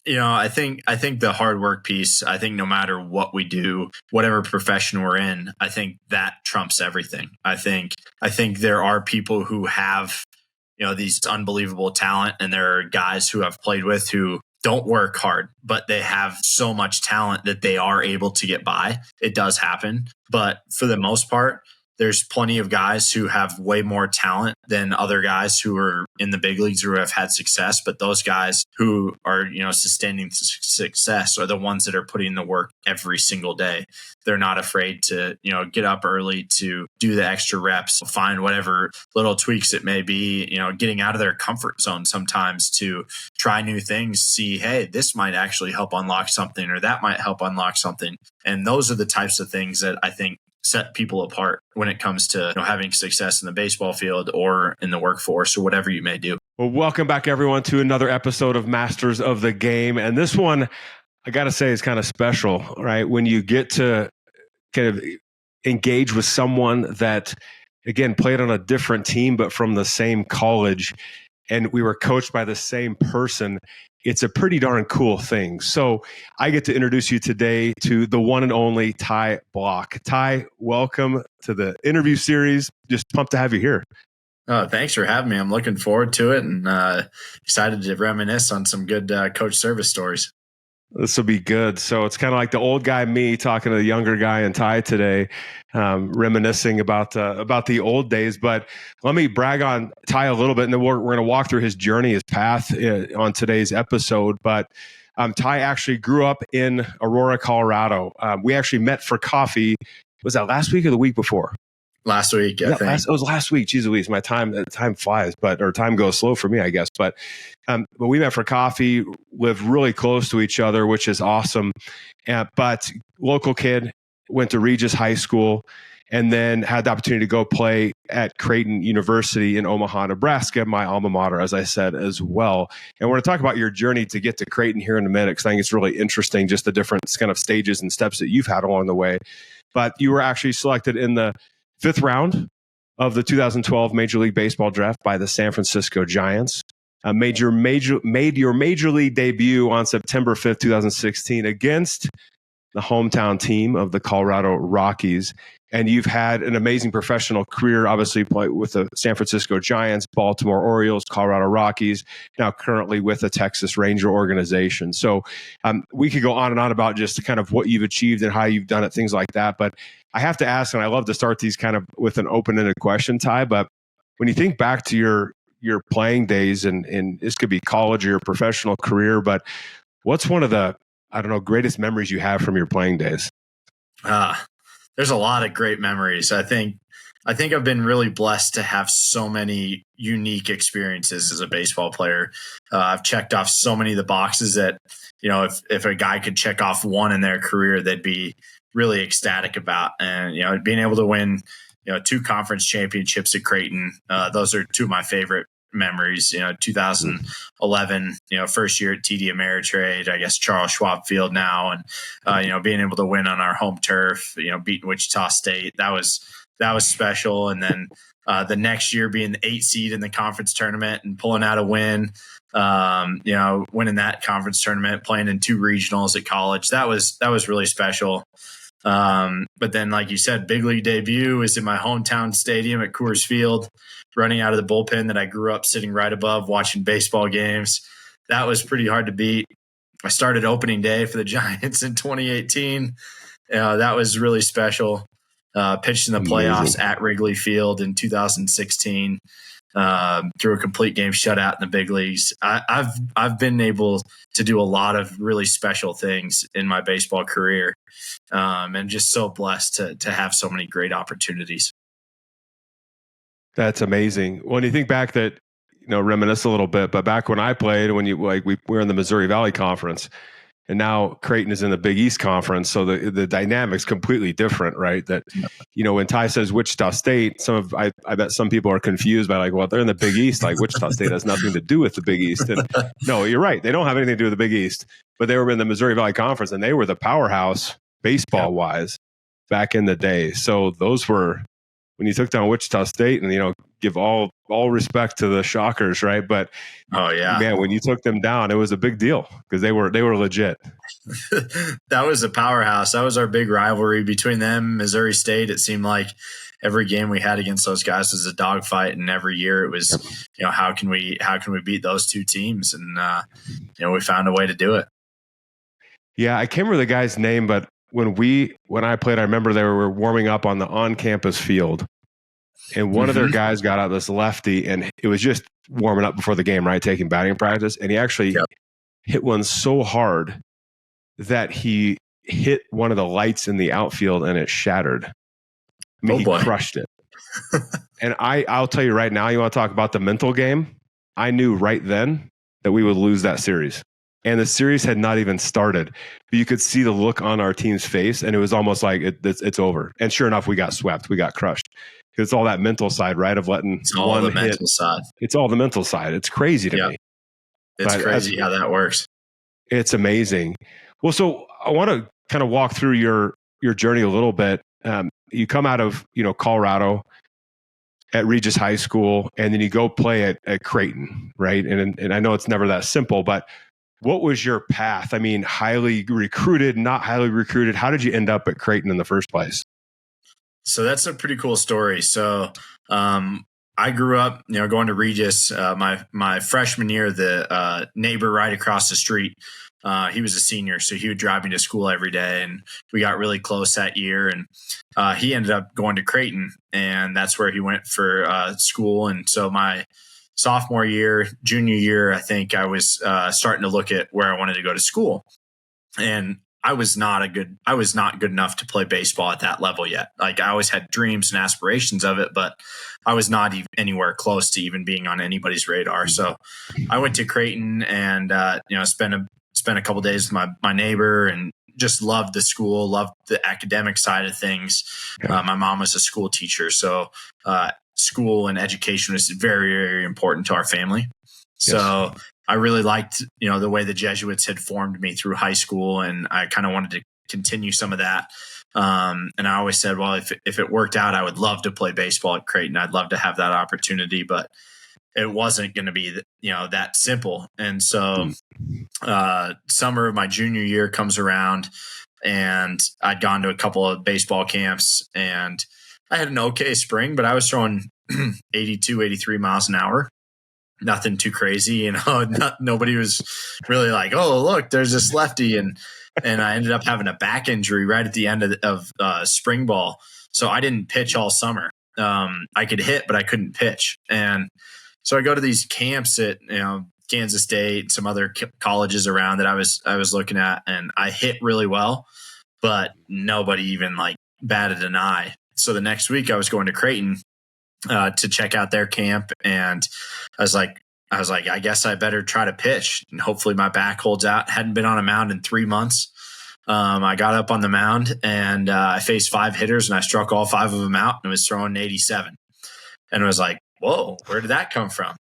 I think the hard work piece, I think no matter what we do, whatever profession we're in, I think that trumps everything. I think there are people who have, these unbelievable talent, and there are guys who I've played with who don't work hard, but they have so much talent that they are able to get by. It does happen. But for the most part, there's plenty of guys who have way more talent than other guys who are in the big leagues or have had success. But those guys who are, sustaining success are the ones that are putting the work every single day. They're not afraid to, get up early to do the extra reps, find whatever little tweaks it may be, getting out of their comfort zone sometimes to try new things, see, hey, this might actually help unlock something, or that might help unlock something. And those are the types of things that I think set people apart when it comes to having success in the baseball field or in the workforce or whatever you may do. Well, welcome back, everyone, to another episode of Masters of the Game. And this one, I got to say, is kind of special, right? When you get to kind of engage with someone that, again, played on a different team, but from the same college, and we were coached by the same person. It's a pretty darn cool thing. So I get to introduce you today to the one and only Ty Blach. Ty, welcome to the interview series. Just pumped to have you here. Oh, thanks for having me. I'm looking forward to it, and excited to reminisce on some good Coach Servais stories. This will be good. So it's kind of like the old guy me talking to the younger guy and Ty today, reminiscing about the old days. But let me brag on Ty a little bit, and then we're going to walk through his journey, his path on today's episode. But Ty actually grew up in Aurora, Colorado. We actually met for coffee. Was that last week or the week before? Last week, I think. It was last week. Jeez Louise, my time flies, or time goes slow for me, I guess. But we met for coffee, lived really close to each other, which is awesome. But local kid, went to Regis High School, and then had the opportunity to go play at Creighton University in Omaha, Nebraska, my alma mater, as I said, as well. And we're going to talk about your journey to get to Creighton here in a minute, because I think it's really interesting, just the different kind of stages and steps that you've had along the way. But you were actually selected in the 5th round of the 2012 Major League Baseball draft by the San Francisco Giants. Made your major league debut on September 5th, 2016 against the hometown team of the Colorado Rockies. And you've had an amazing professional career, obviously played with the San Francisco Giants, Baltimore Orioles, Colorado Rockies, now currently with the Texas Ranger organization. So we could go on and on about just kind of what you've achieved and how you've done it, things like that. But I have to ask, and I love to start these kind of with an open-ended question, Ty, but when you think back to your playing days, and this could be college or your professional career, but what's one of the, greatest memories you have from your playing days? There's a lot of great memories. I think I've been really blessed to have so many unique experiences as a baseball player. I've checked off so many of the boxes that, if a guy could check off one in their career, they'd be really ecstatic about. And, being able to win, 2 conference championships at Creighton, those are 2 of my favorite memories. 2011, first year at TD Ameritrade, I guess Charles Schwab Field now, and being able to win on our home turf, beating Wichita State, that was special. And then the next year being the 8th seed in the conference tournament and pulling out a win, winning that conference tournament, playing in 2 regionals at college, that was really special. But then, like you said, big league debut is in my hometown stadium at Coors Field, running out of the bullpen that I grew up sitting right above, watching baseball games. That was pretty hard to beat. I started opening day for the Giants in 2018. That was really special. Pitched in the playoffs at Wrigley Field in 2016. Through a complete game shutout in the big leagues. I've been able to do a lot of really special things in my baseball career, and just so blessed to have so many great opportunities. That's amazing. When you think back that, reminisce a little bit, but back when I played, we were in the Missouri Valley Conference, and now Creighton is in the Big East Conference. So the dynamic's completely different, right? That, when Ty says Wichita State, I bet some people are confused by well, they're in the Big East. Like Wichita State has nothing to do with the Big East. And no, you're right. They don't have anything to do with the Big East, but they were in the Missouri Valley Conference, and they were the powerhouse baseball wise back in the day. So those were, when you took down Wichita State, and give all respect to the Shockers, right? But oh yeah, man, when you took them down, it was a big deal because they were legit. That was a powerhouse. That was our big rivalry between them, Missouri State. It seemed like every game we had against those guys was a dogfight, and every year it was, how can we beat those two teams? And we found a way to do it. Yeah, I can't remember the guy's name, but when I played, I remember they were warming up on the on-campus field, and one of their guys got out this lefty, and it was just warming up before the game, right? Taking batting practice, and he actually hit one so hard that he hit one of the lights in the outfield, and it shattered. I mean, he crushed it. And I'll tell you right now, you want to talk about the mental game? I knew right then that we would lose that series. And the series had not even started. But you could see the look on our team's face, and it was almost like it's over. And sure enough, we got swept. We got crushed. It's all that mental side, right? Of letting it's all the mental side. It's all the mental side. It's crazy to me. It's crazy how that works. It's amazing. Well, so I want to kind of walk through your journey a little bit. You come out of Colorado at Regis High School, and then you go play at Creighton, right? And I know it's never that simple, but what was your path? I mean, highly recruited, not highly recruited. How did you end up at Creighton in the first place? So that's a pretty cool story. So I grew up, going to Regis. My freshman year, the neighbor right across the street, he was a senior, so he would drive me to school every day, and we got really close that year. And he ended up going to Creighton, and that's where he went for school. And so my sophomore year, junior year, I think I was starting to look at where I wanted to go to school, and I was not good enough to play baseball at that level yet. Like, I always had dreams and aspirations of it, but I was not even anywhere close to even being on anybody's radar. So I went to Creighton and spent a couple of days with my neighbor, and just loved the school, loved the academic side of things. My mom was a school teacher, so school and education was very, very important to our family. So yes. I really liked, the way the Jesuits had formed me through high school, and I kind of wanted to continue some of that. And I always said, well, if it worked out, I would love to play baseball at Creighton. I'd love to have that opportunity, but it wasn't going to be, that simple. And so summer of my junior year comes around, and I'd gone to a couple of baseball camps, and I had an okay spring, but I was throwing 82, 83 miles an hour. Nothing too crazy, nobody was really like, oh, look, there's this lefty. And I ended up having a back injury right at the end of spring ball. So I didn't pitch all summer. I could hit, but I couldn't pitch. And so I go to these camps at, Kansas State, some other colleges around that I was looking at, and I hit really well, but nobody even batted an eye. So the next week I was going to Creighton to check out their camp, and I was like, I guess I better try to pitch, and hopefully my back holds out. Hadn't been on a mound in 3 months. I got up on the mound, and I faced 5 hitters, and I struck all 5 of them out, and was throwing 87. And I was like, whoa, where did that come from?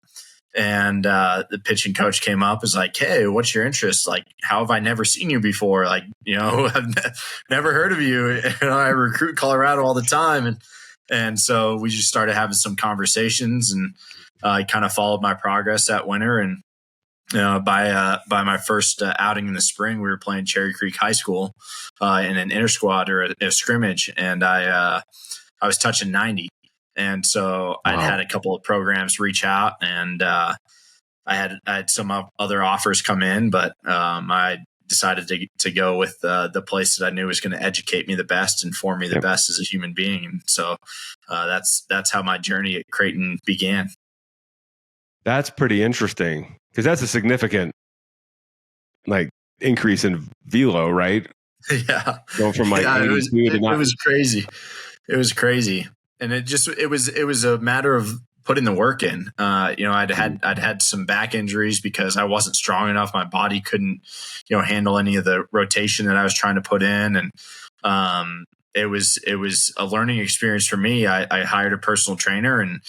And the pitching coach came up, was like, hey, what's your interest? Like, how have I never seen you before? Like, I've never heard of you. I recruit Colorado all the time. And so we just started having some conversations, and I kind of followed my progress that winter. And by my first outing in the spring, we were playing Cherry Creek High School in an inter squad or a scrimmage, and I was touching 90. And so I'd had a couple of programs reach out, and I had some other offers come in, but I decided to go with the place that I knew was going to educate me the best and form me the best as a human being. And so that's how my journey at Creighton began. That's pretty interesting, because that's a significant increase in velo, right? Yeah. Going from it was crazy. It was crazy. And it was a matter of putting the work in. I'd had some back injuries because I wasn't strong enough. My body couldn't, handle any of the rotation that I was trying to put in. And it was a learning experience for me. I hired a personal trainer, and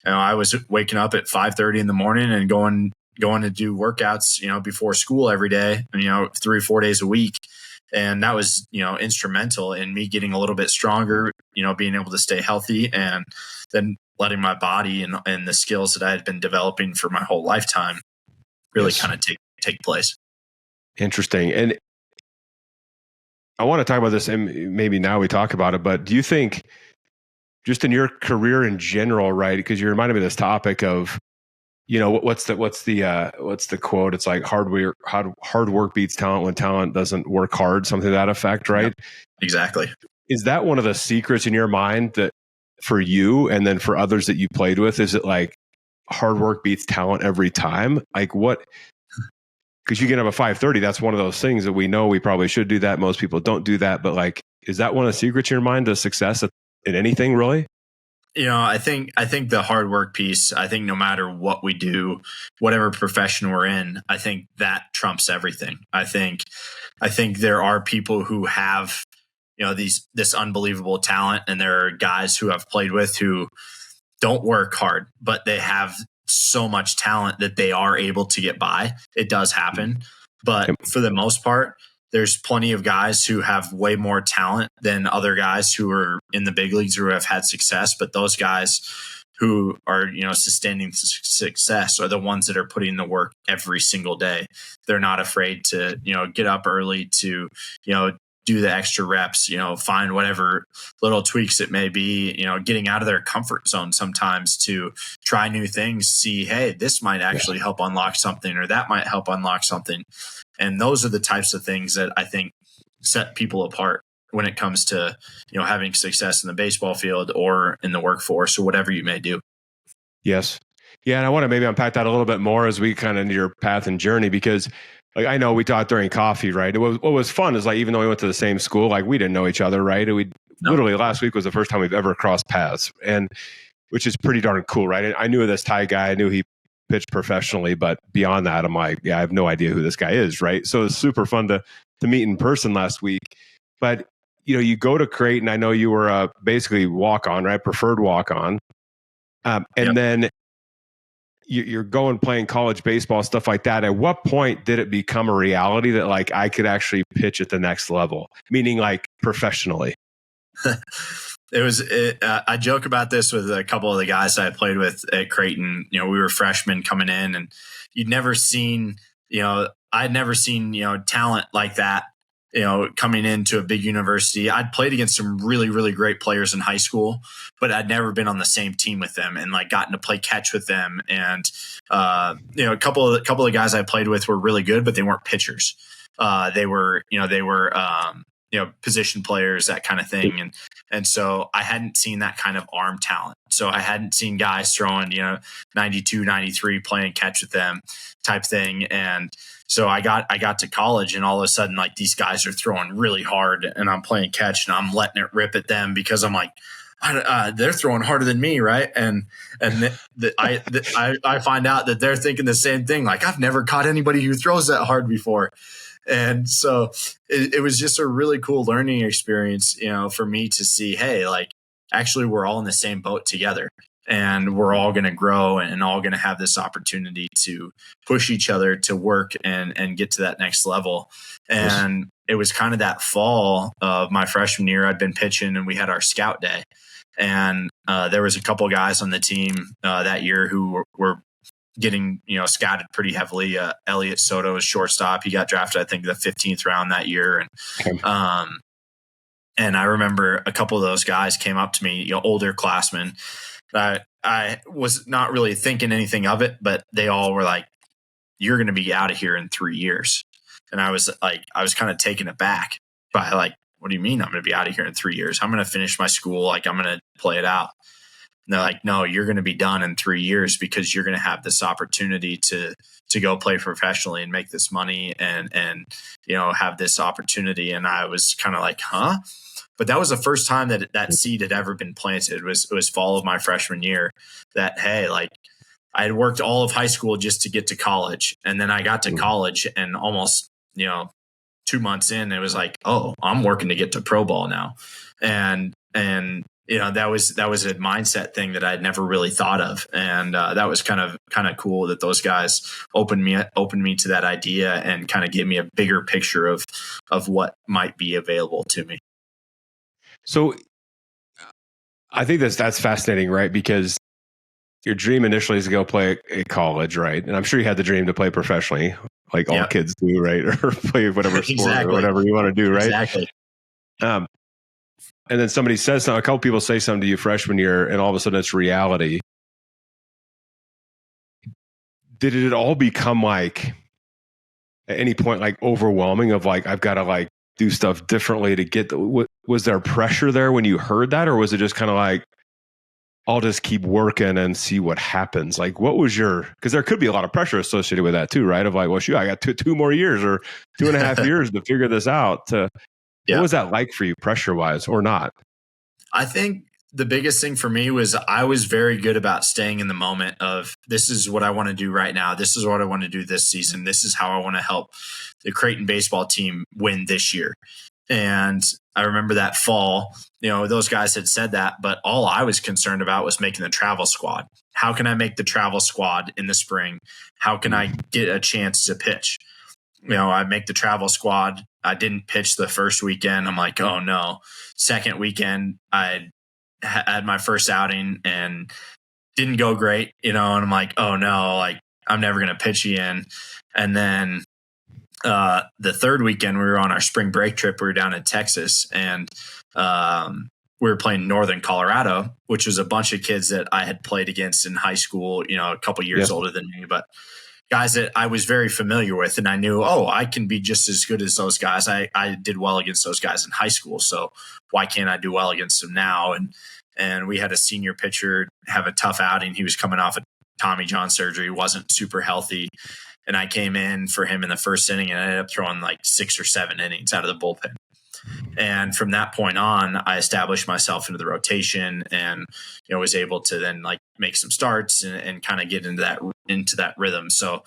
I was waking up at 5:30 in the morning and going to do workouts, before school every day, 3 or 4 days a week. And that was, instrumental in me getting a little bit stronger, being able to stay healthy, and then letting my body and the skills that I had been developing for my whole lifetime really kind of take place. Interesting. And I want to talk about this, and maybe now we talk about it, but do you think just in your career in general, right? Because you reminded me of this topic of, what's the quote? It's like hard work beats talent when talent doesn't work hard, something to that effect, right? Yep, exactly. Is that one of the secrets in your mind that for you and then for others that you played with? Is it like hard work beats talent every time? Like what? Because you can have a 530. That's one of those things that we know we probably should do that. Most people don't do that. But like, is that one of the secrets in your mind to success in anything really? I think the hard work piece, I think no matter what we do, whatever profession we're in, I think that trumps everything. I think there are people who have, this unbelievable talent, and there are guys who I've played with who don't work hard, but they have so much talent that they are able to get by. It does happen. But for the most part, there's plenty of guys who have way more talent than other guys who are in the big leagues or who have had success. But those guys who are, sustaining success are the ones that are putting the work every single day. They're not afraid to, get up early to, do the extra reps, find whatever little tweaks it may be, getting out of their comfort zone sometimes to try new things, see, hey, this might actually help unlock something, or that might help unlock something. And those are the types of things that I think set people apart when it comes to, having success in the baseball field or in the workforce or whatever you may do. Yes. Yeah. And I want to maybe unpack that a little bit more as we kind of into your path and journey, because like I know we talked during coffee, right? What was fun is like, even though we went to the same school, like we didn't know each other, right? Literally last week was the first time we've ever crossed paths, and which is pretty darn cool, right? And I knew this Ty guy, I knew he pitched professionally, but beyond that, I'm like, yeah, I have no idea who this guy is, right? So it's super fun to meet in person last week. But you go to Creighton. I know you were basically walk on, right? Preferred walk on, and then you're going playing college baseball, stuff like that. At what point did it become a reality that like I could actually pitch at the next level, meaning like professionally? I joke about this with a couple of the guys I played with at Creighton. We were freshmen coming in, and I'd never seen talent like that, coming into a big university. I'd played against some really, really great players in high school, but I'd never been on the same team with them and like gotten to play catch with them. And, a couple of guys I played with were really good, but they weren't pitchers. They were position players, that kind of thing. And so I hadn't seen that kind of arm talent. So I hadn't seen guys throwing, 92, 93 playing catch with them type thing. And so I got to college, and all of a sudden, like, these guys are throwing really hard, and I'm playing catch, and I'm letting it rip at them because I'm like, they're throwing harder than me, right? And I find out that they're thinking the same thing. Like, I've never caught anybody who throws that hard before. And so it was just a really cool learning experience, for me to see, hey, like, actually we're all in the same boat together, and we're all going to grow and all going to have this opportunity to push each other to work and get to that next level. And it was kind of that fall of my freshman year. I'd been pitching, and we had our scout day, and there was a couple guys on the team that year who were getting, scouted pretty heavily. Elliot Soto was shortstop. He got drafted, I think, the 15th round that year. And I remember a couple of those guys came up to me, older classmen. I was not really thinking anything of it, but they all were like, "You're going to be out of here in 3 years." And I was kind of taken aback by like, "What do you mean I'm going to be out of here in 3 years? I'm going to finish my school. Like, I'm going to play it out." And they're like, "No, you're going to be done in 3 years because you're going to have this opportunity to go play professionally and make this money and have this opportunity." And I was kind of like, huh? But that was the first time that seed had ever been planted. It was fall of my freshman year that, hey, like, I had worked all of high school just to get to college. And then I got to college, and almost, 2 months in, it was like, oh, I'm working to get to pro ball now. And that was a mindset thing that I'd never really thought of. And that was kind of cool that those guys opened me to that idea and kind of gave me a bigger picture of what might be available to me. So I think that's fascinating, right? Because your dream initially is to go play at college, right? And I'm sure you had the dream to play professionally, like all kids do, right? Or play whatever sport or whatever you want to do, right? Exactly. And then somebody says something, a couple people say something to you freshman year, and all of a sudden it's reality. Did it all become like, at any point, like overwhelming of like, I've got to like do stuff differently to get was there pressure there when you heard that? Or was it just kind of like, I'll just keep working and see what happens? Like, what was because there could be a lot of pressure associated with that too, right? Of like, well, shoot, I got two more years or 2.5 years to figure this out. What was that like for you pressure wise or not? I think the biggest thing for me was I was very good about staying in the moment of, this is what I want to do right now. This is what I want to do this season. This is how I want to help the Creighton baseball team win this year. And I remember that fall, those guys had said that, but all I was concerned about was making the travel squad. How can I make the travel squad in the spring? How can I get a chance to pitch? I make the travel squad. I didn't pitch the first weekend. I'm like, oh no. Second weekend, I had my first outing and didn't go great, and I'm like, oh no, like I'm never going to pitch again. And then the third weekend, we were on our spring break trip. We were down in Texas, and we were playing Northern Colorado, which was a bunch of kids that I had played against in high school, a couple years older than me, but guys that I was very familiar with. And I knew, I can be just as good as those guys. I did well against those guys in high school. So why can't I do well against them now? And we had a senior pitcher have a tough outing. He was coming off a Tommy John surgery, wasn't super healthy. And I came in for him in the first inning and I ended up throwing like 6 or 7 innings out of the bullpen. And from that point on, I established myself into the rotation and, was able to then like make some starts and kind of get into that rhythm. So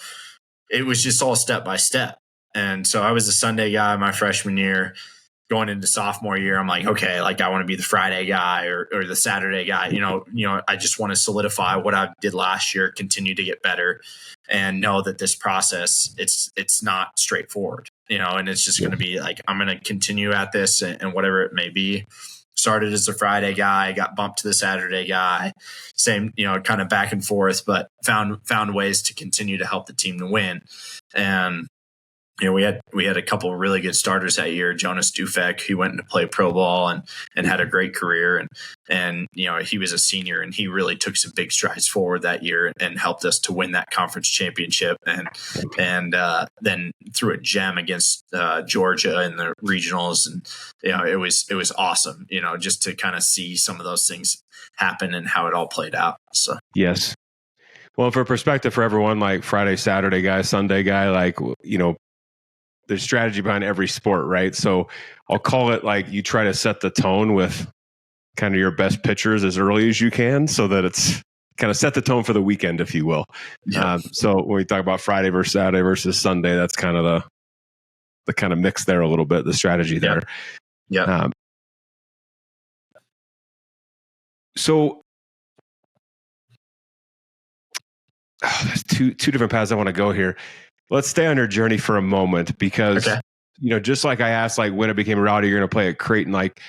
it was just all step by step. And so I was a Sunday guy my freshman year. Going into sophomore year, I'm like, okay, like I want to be the Friday guy or the Saturday guy. I just want to solidify what I did last year, continue to get better, and know that this process, it's not straightforward, and it's just going to be like, I'm going to continue at this and whatever it may be. Started as a Friday guy, got bumped to the Saturday guy, same, kind of back and forth, but found ways to continue to help the team to win. And we had a couple of really good starters that year. Jonas Dufek, he went to play pro ball and had a great career. And he was a senior and he really took some big strides forward that year and helped us to win that conference championship. And then threw a gem against Georgia in the regionals. And, it was awesome, just to kind of see some of those things happen and how it all played out. So, yes. Well, for perspective for everyone, like Friday, Saturday guy, Sunday guy, like, there's strategy behind every sport, right? So I'll call it like you try to set the tone with kind of your best pitchers as early as you can so that it's kind of set the tone for the weekend, if you will. Yeah. So when we talk about Friday versus Saturday versus Sunday, that's kind of the kind of mix there a little bit, the strategy there. Yeah. So there's two different paths I want to go here. Let's stay on your journey for a moment because, just like I asked, like when it became reality, you're going to play at Creighton, like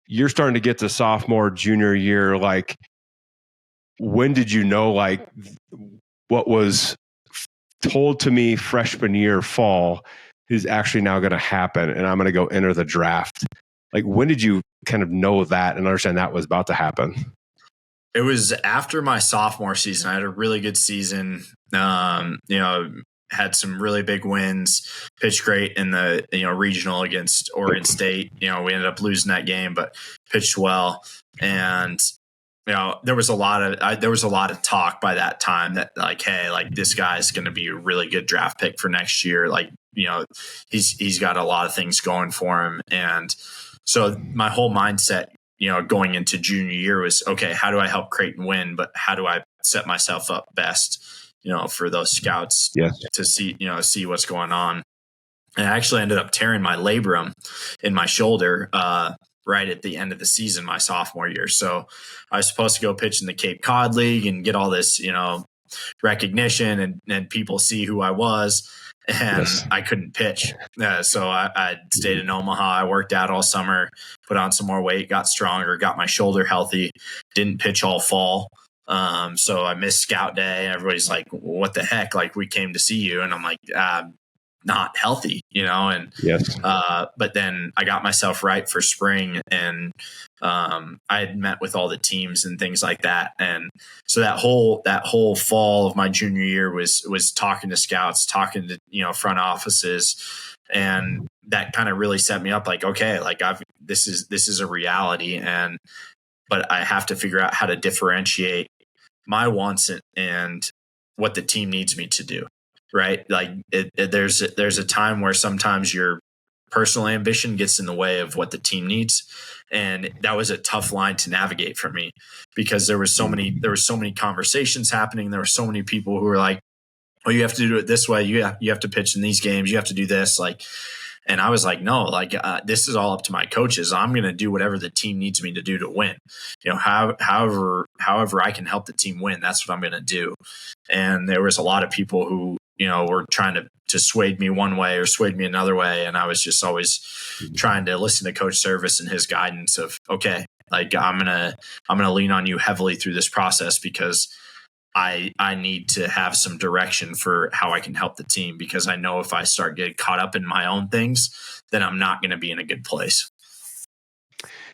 you're starting to get to sophomore, junior year. Like, when did you know, like what was told to me freshman year, fall is actually now going to happen and I'm going to go enter the draft? Like, when did you kind of know that and understand that was about to happen? It was after my sophomore season. I had a really good season. Had some really big wins, pitched great in the, regional against Oregon State. We ended up losing that game, but pitched well. And, there was a lot of talk by that time that like, hey, like this guy's going to be a really good draft pick for next year. Like, he's got a lot of things going for him. And so my whole mindset, going into junior year was, okay, how do I help Creighton win? But how do I set myself up best, for those scouts to see what's going on. And I actually ended up tearing my labrum in my shoulder right at the end of the season, my sophomore year. So I was supposed to go pitch in the Cape Cod League and get all this, recognition and people see who I was. And Yes. I couldn't pitch. So I stayed in Omaha. I worked out all summer, put on some more weight, got stronger, got my shoulder healthy, didn't pitch all fall. So I missed scout day. Everybody's like, what the heck? Like, we came to see you. And I'm like, not healthy, and yes. But then I got myself right for spring, and I had met with all the teams and things like that. And so that whole fall of my junior year was talking to scouts, talking to, front offices. And that kind of really set me up like, okay, like this is a reality. But I have to figure out how to differentiate my wants and what the team needs me to do. Right. Like there's a time where sometimes your personal ambition gets in the way of what the team needs. And that was a tough line to navigate for me, because there were so many conversations happening. There were so many people who were like, oh, you have to do it this way. You have to pitch in these games. You have to do this. And I was like, no, this is all up to my coaches. I'm going to do whatever the team needs me to do to win. However I can help the team win, that's what I'm going to do. And there was a lot of people who, were trying to sway me one way or sway me another way. And I was just always trying to listen to Coach Servais and his guidance of, okay, like I'm going to lean on you heavily through this process, because I need to have some direction for how I can help the team, because I know if I start getting caught up in my own things, then I'm not going to be in a good place.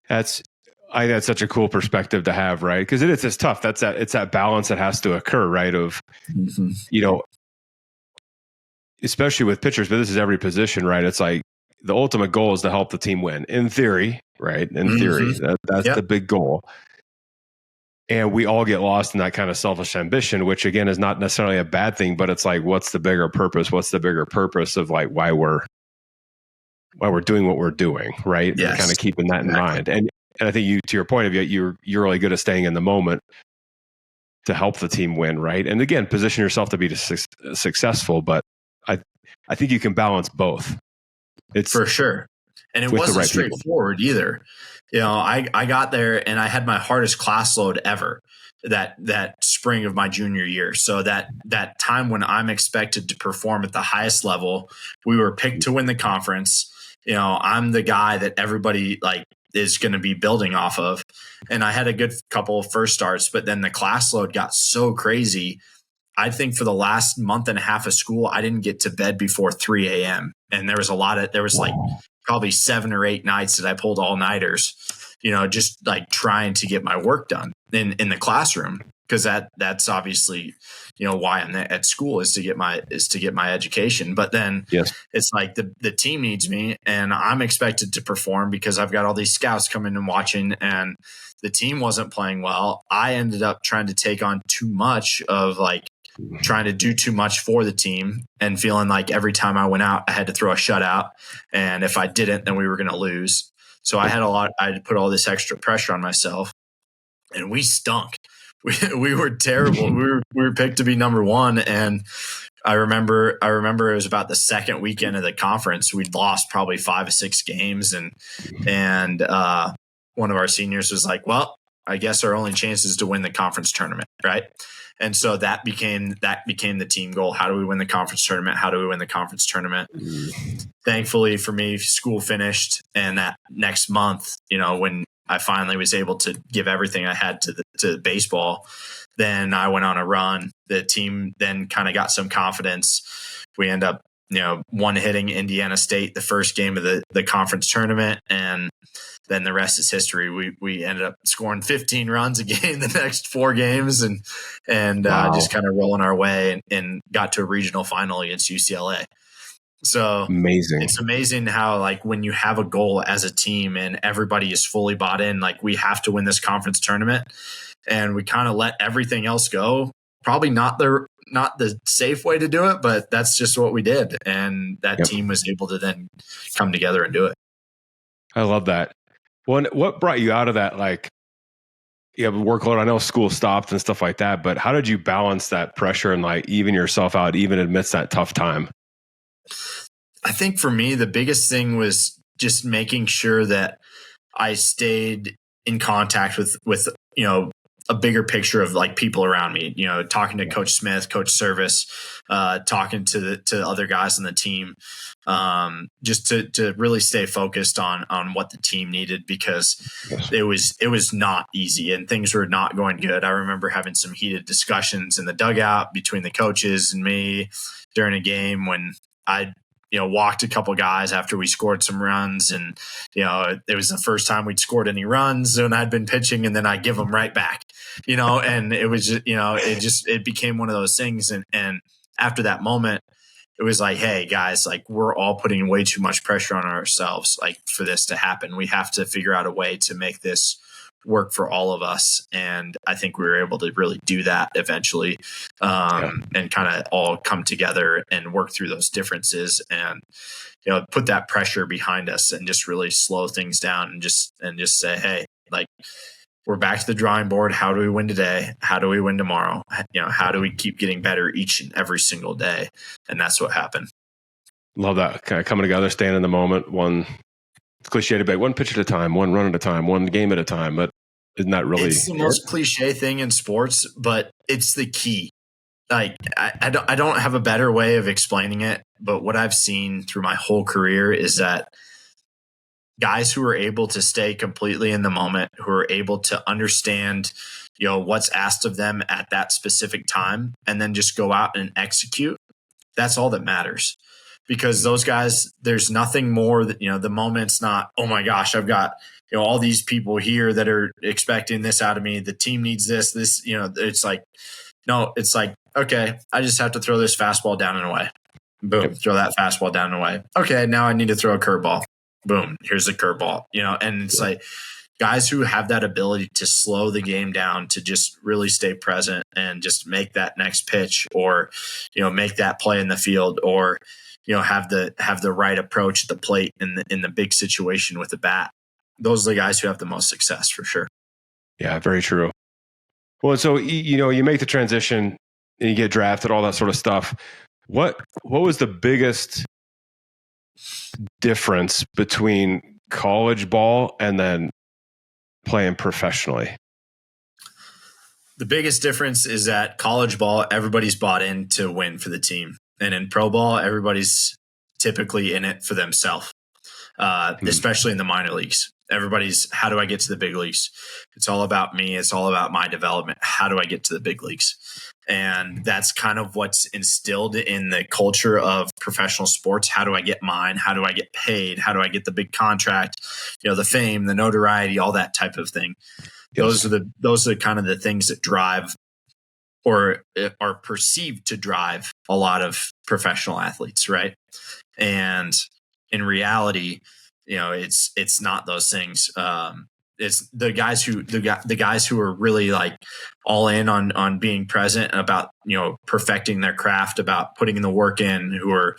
I think that's such a cool perspective to have, right? Because it's tough. It's that balance that has to occur, right? Of, especially with pitchers, but this is every position, right? It's like the ultimate goal is to help the team win, in theory, right? In theory, that's the big goal. And we all get lost in that kind of selfish ambition, which again is not necessarily a bad thing, but it's like, what's the bigger purpose? What's the bigger purpose of like why we're doing what we're doing, right? Yes, and kind of keeping that in mind. And I think to your point of you're really good at staying in the moment to help the team win, right? And again, position yourself to be successful. But I think you can balance both. It's for sure. And it wasn't straightforward either. I got there and I had my hardest class load ever that spring of my junior year. So that time when I'm expected to perform at the highest level, we were picked to win the conference. I'm the guy that everybody is going to be building off of. And I had a good couple of first starts, but then the class load got so crazy. I think for the last month and a half of school, I didn't get to bed before 3 a.m. And there was probably 7 or 8 nights that I pulled all-nighters, just trying to get my work done in the classroom, because that's obviously, why I'm at school is to get my education. But then It's like the team needs me and I'm expected to perform because I've got all these scouts coming and watching, and the team wasn't playing well. I ended up trying to take on too much of trying to do too much for the team and feeling like every time I went out, I had to throw a shutout. And if I didn't, then we were going to lose. So I had to put all this extra pressure on myself, and we stunk. We were terrible. We were picked to be number one. And I remember it was about the second weekend of the conference. We'd lost probably 5 or 6 games. And one of our seniors was like, well, I guess our only chance is to win the conference tournament. Right. And so that became the team goal. How do we win the conference tournament? How do we win the conference tournament? Thankfully for me, school finished. And that next month, when I finally was able to give everything I had to baseball, then I went on a run. The team then kind of got some confidence. We end up, one hitting Indiana State the first game of the conference tournament, and then the rest is history. We ended up scoring 15 runs a game the next 4 games, and wow. Just kind of rolling our way and got to a regional final against UCLA. So amazing. It's amazing how when you have a goal as a team and everybody is fully bought in, we have to win this conference tournament, and we kind of let everything else go. Probably not the safe way to do it, but that's just what we did. And that team was able to then come together and do it. I love that. What brought you out of that? You have a workload. I know school stopped and stuff like that, but how did you balance that pressure and even yourself out, even amidst that tough time? I think for me, the biggest thing was just making sure that I stayed in contact with a bigger picture of like people around me, talking to Coach Smith, Coach Servais, talking to other guys on the team, just to really stay focused on what the team needed, because it was not easy and things were not going good. I remember having some heated discussions in the dugout between the coaches and me during a game when I walked a couple guys after we scored some runs, and it was the first time we'd scored any runs, and I'd been pitching, and then I give them right back, and it was it became one of those things, and after that moment, it was like, hey guys, like we're all putting way too much pressure on ourselves, like for this to happen. We have to figure out a way to make this work for all of us. And I think we were able to really do that eventually, and kind of all come together and work through those differences and, put that pressure behind us and just really slow things down and just say, hey, like we're back to the drawing board. How do we win today? How do we win tomorrow? How do we keep getting better each and every single day? And that's what happened. Love that kind of coming together, staying in the moment. One cliche debate, one pitch at a time, one run at a time, one game at a time. But isn't that really? It's the most cliche thing in sports, but it's the key. Like I don't have a better way of explaining it, but what I've seen through my whole career is that guys who are able to stay completely in the moment, who are able to understand, what's asked of them at that specific time, and then just go out and execute. That's all that matters. Because those guys, there's nothing more that, the moment's not, oh my gosh, I've got, all these people here that are expecting this out of me. The team needs this, it's like, no, it's like, okay, I just have to throw this fastball down and away. Boom, throw that fastball down and away. Okay, now I need to throw a curveball. Boom, here's the curveball, and it's like guys who have that ability to slow the game down, to just really stay present and just make that next pitch, or, make that play in the field, or, have the right approach at the plate in the big situation with the bat. Those are the guys who have the most success for sure. Yeah, very true. Well, so, you make the transition and you get drafted, all that sort of stuff. What was the biggest difference between college ball and then playing professionally? The biggest difference is that college ball, everybody's bought in to win for the team. And in pro ball, everybody's typically in it for themselves, especially in the minor leagues. Everybody's, how do I get to the big leagues? It's all about me. It's all about my development. How do I get to the big leagues? And that's kind of what's instilled in the culture of professional sports. How do I get mine? How do I get paid? How do I get the big contract? The fame, the notoriety, all that type of thing. Yes. Those are kind of the things that drive or are perceived to drive a lot of professional athletes, right? And in reality, it's not those things. It's the guys who are really like all in on being present, about perfecting their craft, about putting in the work in, who are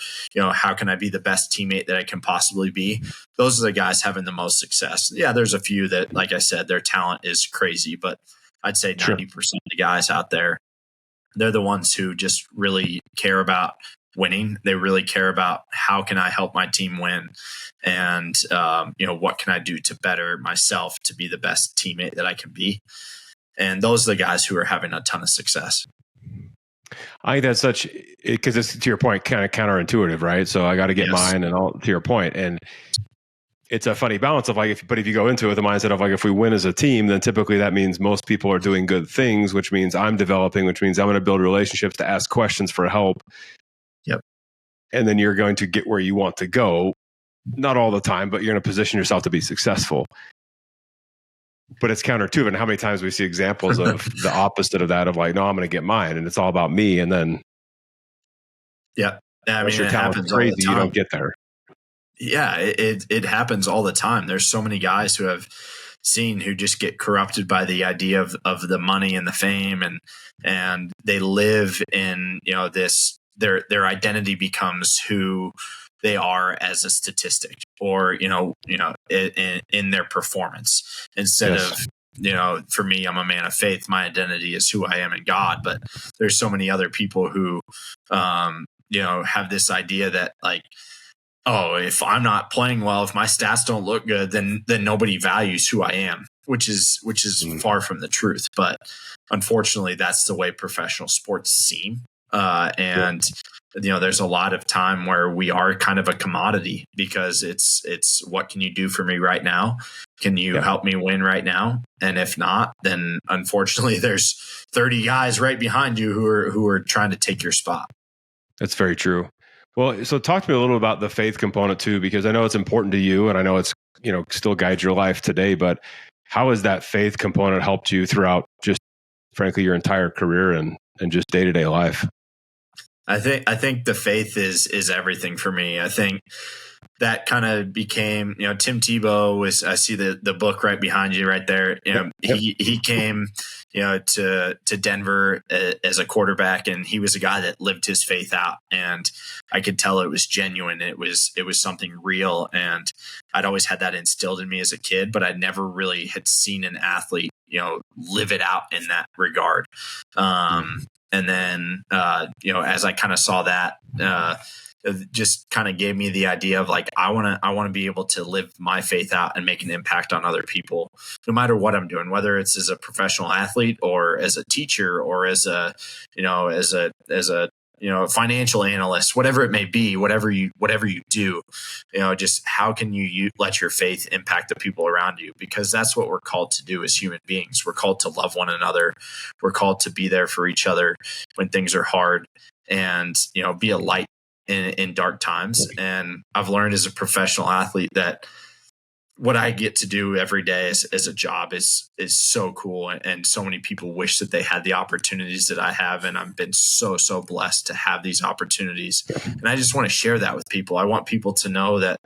how can I be the best teammate that I can possibly be? Those are the guys having the most success. Yeah, there's a few that, like I said, their talent is crazy, but I'd say 90% of the guys out there, they're the ones who just really care about winning. They really care about how can I help my team win, and what can I do to better myself to be the best teammate that I can be. And those are the guys who are having a ton of success. I think that's such, because it's, to your point, kind of counterintuitive, right? So I got to get mine, and all, to your point. And it's a funny balance of like, if you go into it with the mindset of like, if we win as a team, then typically that means most people are doing good things, which means I'm developing, which means I'm going to build relationships to ask questions for help. Yep. And then you're going to get where you want to go. Not all the time, but you're going to position yourself to be successful. But it's counterintuitive. And how many times we see examples of the opposite of that, of like, no, I'm going to get mine, and it's all about me. And then, yeah, I mean, your talent's crazy, you don't get there. Yeah, it happens all the time. There's so many guys who have seen who just get corrupted by the idea of the money and the fame, and they live in this. Their identity becomes who they are as a statistic, or in their performance, instead of for me, I'm a man of faith. My identity is who I am in God. But there's so many other people who have this idea that like, oh, if I'm not playing well, if my stats don't look good, then nobody values who I am. which is far from the truth. But unfortunately, that's the way professional sports seem. And there's a lot of time where we are kind of a commodity because it's what can you do for me right now? Can you help me win right now? And if not, then unfortunately there's 30 guys right behind you who are trying to take your spot. That's very true. Well, so talk to me a little about the faith component too, because I know it's important to you and I know it's, still guides your life today, but how has that faith component helped you throughout just frankly your entire career and just day-to-day life? I think the faith is everything for me. I think that kind of became, Tim Tebow was, I see the book right behind you right there. He came, to Denver as a quarterback, and he was a guy that lived his faith out, and I could tell it was genuine. It was something real. And I'd always had that instilled in me as a kid, but I never really had seen an athlete, live it out in that regard. And then, as I kind of saw that, it just kind of gave me the idea of like, I want to be able to live my faith out and make an impact on other people, no matter what I'm doing, whether it's as a professional athlete or as a teacher or as a financial analyst, whatever it may be, whatever you do, just how can you let your faith impact the people around you? Because that's what we're called to do as human beings. We're called to love one another. We're called to be there for each other when things are hard and, be a light in dark times. And I've learned as a professional athlete that what I get to do every day as a job is so cool. And so many people wish that they had the opportunities that I have. And I've been so blessed to have these opportunities. And I just want to share that with people. I want people to know that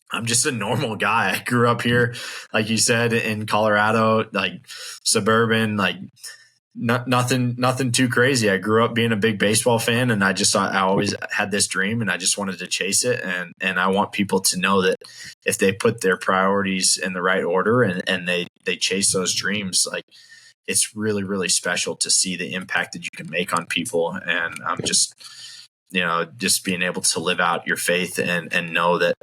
I'm just a normal guy. I grew up here, like you said, in Colorado, like suburban, like nothing too crazy. I grew up being a big baseball fan, and I just thought I always had this dream and I just wanted to chase it. And I want people to know that if they put their priorities in the right order and they chase those dreams, like it's really, really special to see the impact that you can make on people. And I'm just being able to live out your faith and know that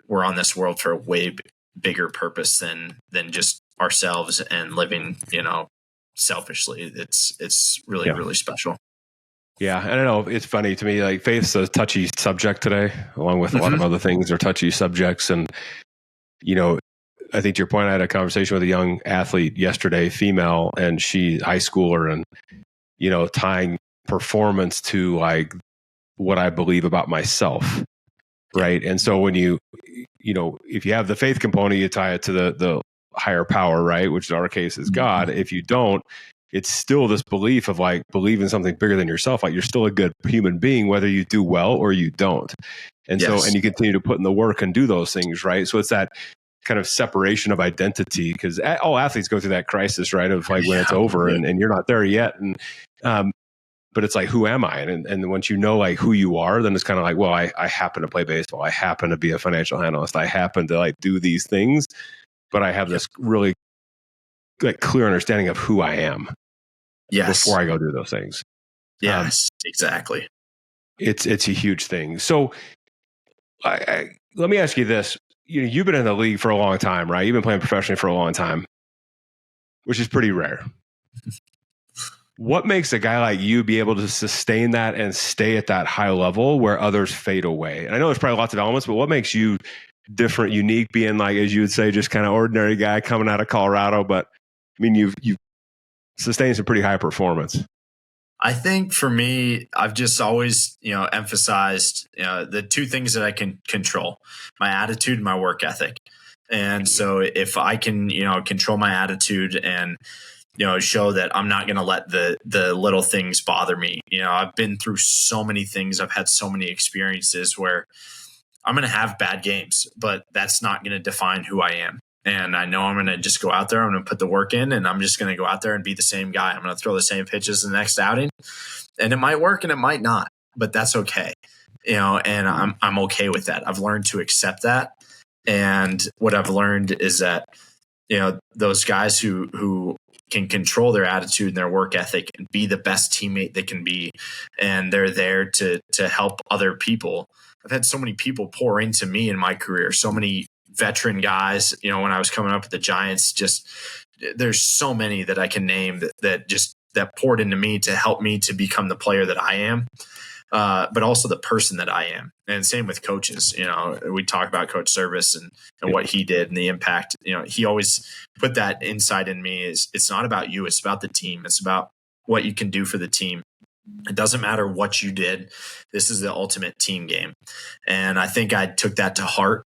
we're on this world for a way bigger purpose than just ourselves and living, selfishly. It's really, really special. Yeah. I don't know. It's funny to me, like faith's a touchy subject today, along with a lot of other things are touchy subjects. And, I think to your point, I had a conversation with a young athlete yesterday, female, and she high schooler, and, tying performance to like what I believe about myself. Right. And so when if you have the faith component, you tie it to the higher power, right? Which in our case is God. If you don't, it's still this belief of like believing something bigger than yourself. Like you're still a good human being, whether you do well or you don't. And so, and you continue to put in the work and do those things, right? So it's that kind of separation of identity, because all athletes go through that crisis, right? Of like when it's over and you're not there yet. And, but it's like, who am I? And once you know like who you are, then it's kind of like, well, I happen to play baseball. I happen to be a financial analyst. I happen to like do these things. But I have this really like clear understanding of who I am before I go do those things. Yes, exactly. It's a huge thing. So let me ask you this. You've been in the league for a long time, right? You've been playing professionally for a long time, which is pretty rare. What makes a guy like you be able to sustain that and stay at that high level where others fade away? And I know there's probably lots of elements, but what makes you different, unique, being like, as you would say, just kind of ordinary guy coming out of Colorado? But I mean, you've sustained some pretty high performance. I think for me, I've just always, emphasized, the two things that I can control: my attitude and my work ethic. And so if I can, control my attitude and, show that I'm not going to let the little things bother me. I've been through so many things. I've had so many experiences where I'm going to have bad games, but that's not going to define who I am. And I know I'm going to just go out there. I'm going to put the work in, and I'm just going to go out there and be the same guy. I'm going to throw the same pitches the next outing, and it might work and it might not, but that's okay. And I'm okay with that. I've learned to accept that. And what I've learned is that, those guys who can control their attitude and their work ethic and be the best teammate they can be, and they're there to help other people. I've had so many people pour into me in my career, so many veteran guys, when I was coming up with the Giants, just there's so many that I can name that poured into me to help me to become the player that I am. But also the person that I am. And same with coaches. We talk about Coach Servais and what he did and the impact. He always put that insight in me is it's not about you. It's about the team. It's about what you can do for the team. It doesn't matter what you did. This is the ultimate team game. And I think I took that to heart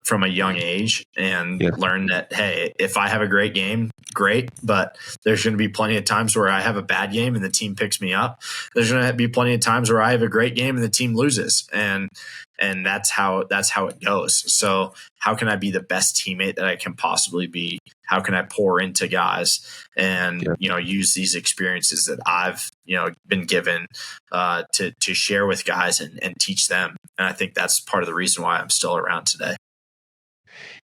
from a young age and learned that, hey, if I have a great game, great, but there's going to be plenty of times where I have a bad game and the team picks me up. There's going to be plenty of times where I have a great game and the team loses. And that's how it goes. So how can I be the best teammate that I can possibly be? How can I pour into guys and, use these experiences that I've, been given to share with guys and teach them. And I think that's part of the reason why I'm still around today.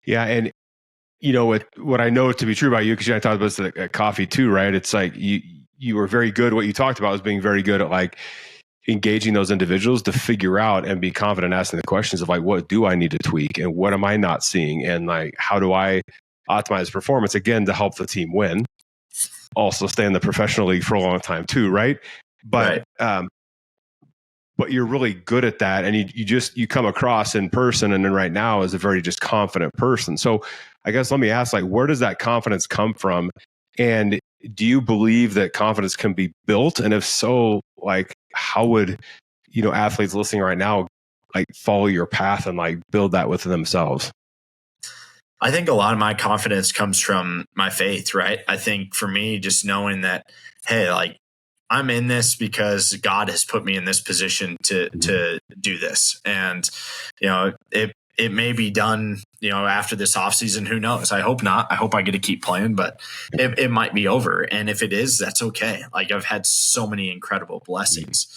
Yeah. And, what I know to be true about you, because I talked about this at coffee too, right? It's like you were very good. What you talked about was being very good at like engaging those individuals to figure out and be confident asking the questions of like, what do I need to tweak and what am I not seeing? And like, how do I optimize performance again to help the team win? Also stay in the professional league for a long time too, right? But but you're really good at that, and you come across in person and then right now as a very just confident person. So I guess let me ask, like, where does that confidence come from? And do you believe that confidence can be built? And if so, like, how would, athletes listening right now, like, follow your path and like build that within themselves? I think a lot of my confidence comes from my faith, right? I think for me, just knowing that, hey, like, I'm in this because God has put me in this position to do this. And, it may be done, after this offseason, who knows? I hope not. I hope I get to keep playing, but it might be over. And if it is, that's okay. Like, I've had so many incredible blessings.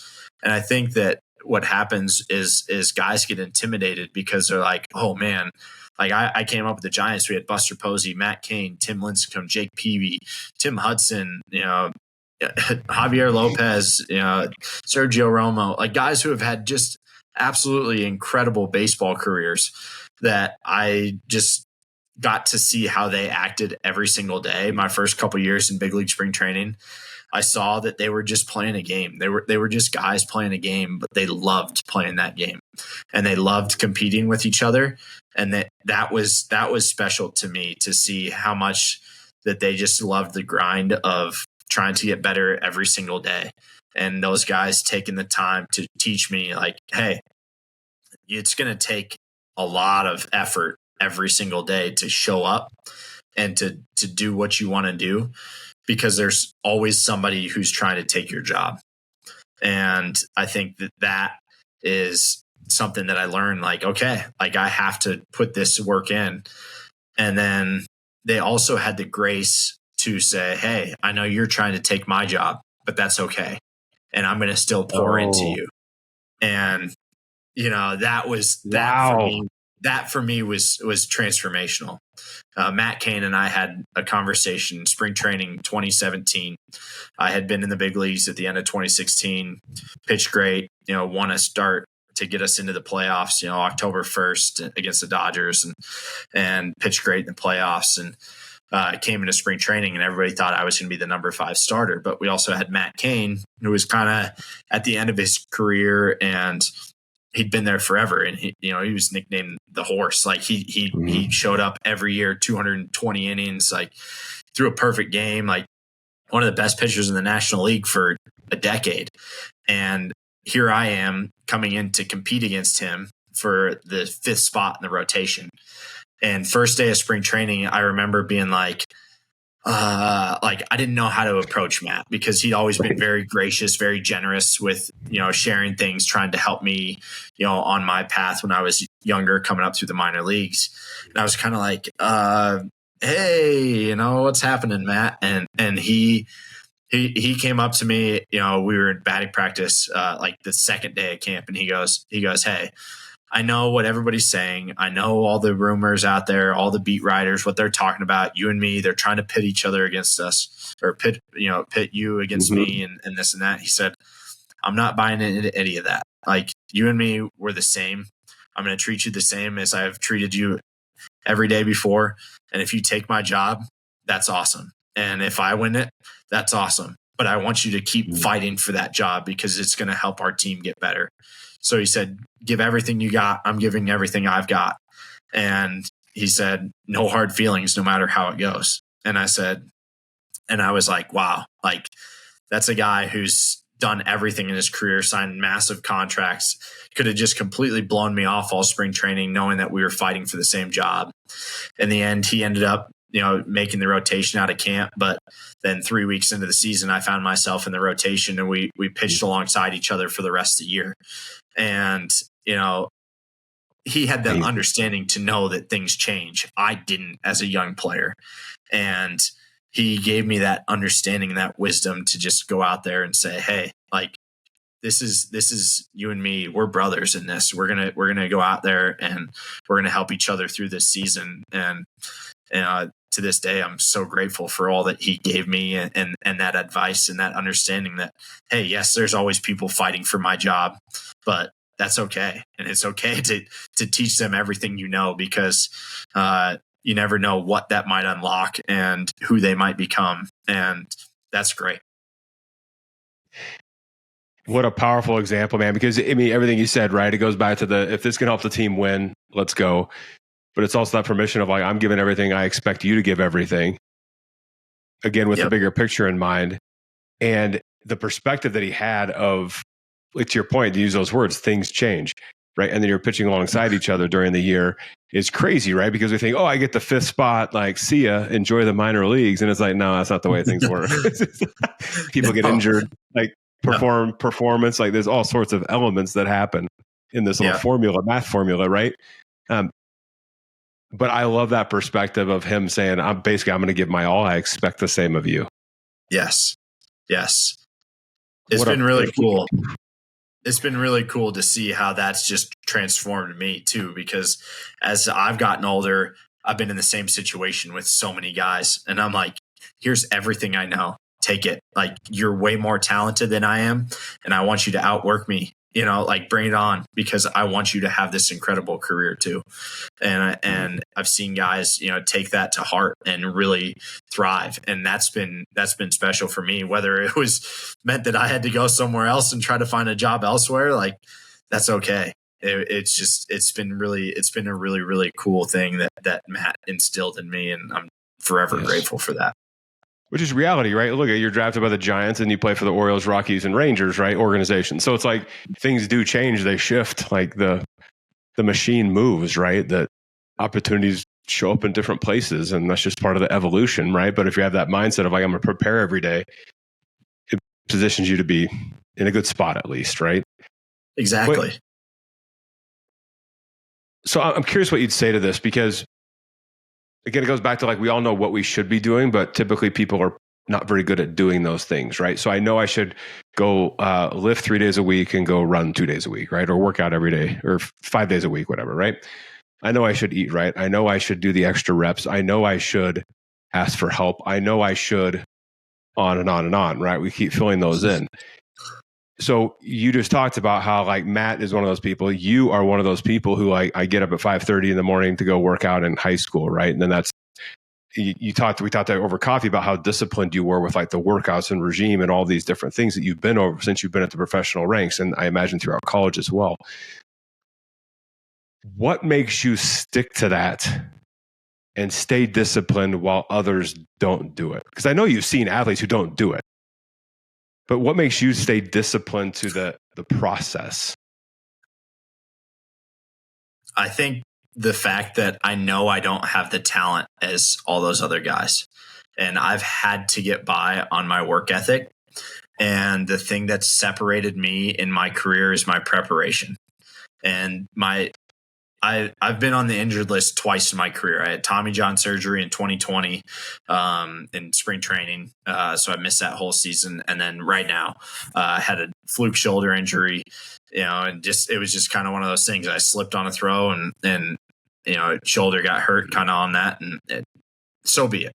And I think that what happens is guys get intimidated because they're like, oh man, like I came up with the Giants. We had Buster Posey, Matt Cain, Tim Lincecum, Jake Peavy, Tim Hudson, Javier Lopez, Sergio Romo, like guys who have had just absolutely incredible baseball careers that I just got to see how they acted every single day. My first couple years in big league spring training, I saw that they were just playing a game. They were just guys playing a game, but they loved playing that game and they loved competing with each other. And that was special to me to see how much that they just loved the grind of trying to get better every single day. And those guys taking the time to teach me like, hey, it's going to take a lot of effort every single day to show up and to do what you want to do, because there's always somebody who's trying to take your job. And I think that is something that I learned, like, okay, like I have to put this work in. And then they also had the grace to say, hey, I know you're trying to take my job, but that's okay. And I'm going to still pour into you. And, that was that for me was transformational. Matt Cain and I had a conversation, spring training 2017. I had been in the big leagues at the end of 2016, pitched great, won a start to get us into the playoffs, October 1st against the Dodgers and pitched great in the playoffs. And came into spring training and everybody thought I was going to be the number 5 starter. But we also had Matt Cain, who was kind of at the end of his career and he'd been there forever. And he was nicknamed the horse. Like he showed up every year, 220 innings, like threw a perfect game, like one of the best pitchers in the National League for a decade. And here I am coming in to compete against him for the 5th spot in the rotation. And first day of spring training, I remember being like I didn't know how to approach Matt because he'd always been very gracious, very generous with, sharing things, trying to help me, on my path when I was younger, coming up through the minor leagues. And I was kind of like, hey, what's happening, Matt? And he came up to me, we were in batting practice, like the second day of camp. And he goes, hey, I know what everybody's saying. I know all the rumors out there, all the beat writers, what they're talking about. You and me, they're trying to pit each other against us, or pit you against me and this and that. He said, I'm not buying into any of that. Like, you and me, we're the same. I'm going to treat you the same as I've treated you every day before. And if you take my job, that's awesome. And if I win it, that's awesome. But I want you to keep fighting for that job because it's going to help our team get better. So he said, give everything you got. I'm giving everything I've got. And he said, no hard feelings, no matter how it goes. And I was like, wow, like that's a guy who's done everything in his career, signed massive contracts, could have just completely blown me off all spring training, knowing that we were fighting for the same job. In the end, he ended up, making the rotation out of camp. But then 3 weeks into the season, I found myself in the rotation, and we pitched alongside each other for the rest of the year. And, he had the understanding to know that things change. I didn't as a young player. And he gave me that understanding and that wisdom to just go out there and say, hey, like, this is you and me. We're brothers in this. We're going to go out there and we're going to help each other through this season. And to this day, I'm so grateful for all that he gave me and that advice and that understanding that, hey, yes, there's always people fighting for my job, but that's okay. And it's okay to teach them everything because you never know what that might unlock and who they might become. And that's great. What a powerful example, man. Because I mean, everything you said, right? It goes back to if this can help the team win, let's go. But it's also that permission of like, I'm giving everything. I expect you to give everything. Again, with the bigger picture in mind. And the perspective that he had of, like, to your point, to use those words, things change, right? And then you're pitching alongside each other during the year is crazy, right? Because we think, oh, I get the 5th spot, like, see ya, enjoy the minor leagues. And it's like, no, that's not the way things work. People get injured, like performance, like there's all sorts of elements that happen in this little math formula, right? But I love that perspective of him saying, I'm going to give my all. I expect the same of you. Yes. It's been really cool. It's been really cool to see how that's just transformed me too, because as I've gotten older, I've been in the same situation with so many guys. And I'm like, here's everything I know. Take it. Like, you're way more talented than I am. And I want you to outwork me, like, bring it on, because I want you to have this incredible career too. And I've seen guys, take that to heart and really thrive. And that's been special for me, whether it was meant that I had to go somewhere else and try to find a job elsewhere. Like, that's okay. It's been a really, really cool thing that Matt instilled in me. And I'm forever grateful for that. Which is reality, right? Look, you're drafted by the Giants and you play for the Orioles, Rockies, and Rangers, right? Organizations. So it's like things do change, they shift. Like the machine moves, right? That opportunities show up in different places, and that's just part of the evolution, right? But if you have that mindset of like, I'm going to prepare every day, it positions you to be in a good spot at least, right? Exactly. So I'm curious what you'd say to this, because again, it goes back to like, we all know what we should be doing, but typically people are not very good at doing those things, right? So I know I should go lift 3 days a week and go run 2 days a week, right? Or work out every day or 5 days a week, whatever, right? I know I should eat right. I know I should do the extra reps. I know I should ask for help. I know I should on and on and on, right? We keep filling those in. So you just talked about how like Matt is one of those people. You are one of those people who I get up at 5:30 in the morning to go work out in high school, right? And then we talked over coffee about how disciplined you were with like the workouts and regime and all these different things that you've been over since you've been at the professional ranks. And I imagine throughout college as well. What makes you stick to that and stay disciplined while others don't do it? Because I know you've seen athletes who don't do it. But what makes you stay disciplined to the process? I think the fact that I know I don't have the talent as all those other guys. And I've had to get by on my work ethic. And the thing that's separated me in my career is my preparation. And I've been on the injured list twice in my career. I had Tommy John surgery in 2020 in spring training. So I missed that whole season. And then right now I had a fluke shoulder injury, and it was just kind of one of those things. I slipped on a throw and shoulder got hurt kind of on that, and so be it,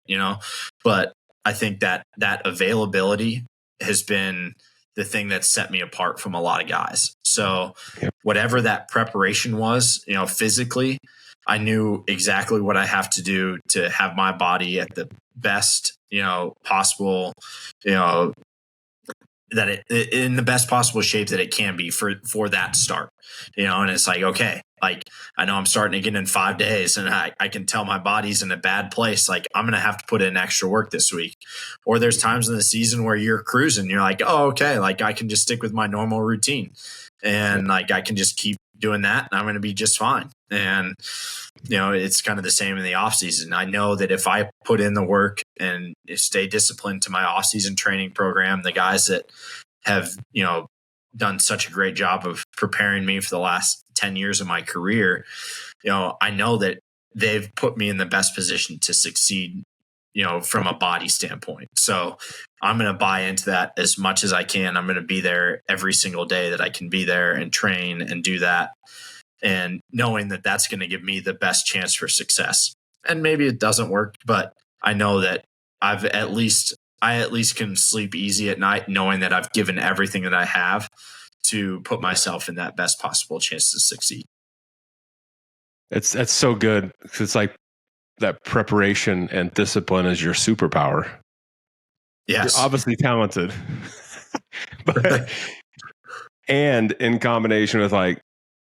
But I think that availability has been the thing that set me apart from a lot of guys. So Yep. whatever that preparation was, physically, I knew exactly what I have to do to have my body at the best, possible, that it in the best possible shape that it can be for that start, and it's like, okay, like I know I'm starting again in 5 days and I can tell my body's in a bad place. Like I'm going to have to put in extra work this week. Or there's times in the season where you're cruising, you're like, oh, okay, like I can just stick with my normal routine and like I can just keep doing that and I'm going to be just fine. And it's kind of the same in the off season. I know that if I put in the work and stay disciplined to my off season training program, the guys that have, done such a great job of preparing me for the last 10 years of my career, I know that they've put me in the best position to succeed, from a body standpoint. So I'm going to buy into that as much as I can. I'm going to be there every single day that I can be there and train and do that. And knowing that that's going to give me the best chance for success. And maybe it doesn't work, but I know that I at least can sleep easy at night knowing that I've given everything that I have to put myself in that best possible chance to succeed. That's so good. It's like that preparation and discipline is your superpower. Yes. You're obviously talented. But and in combination with like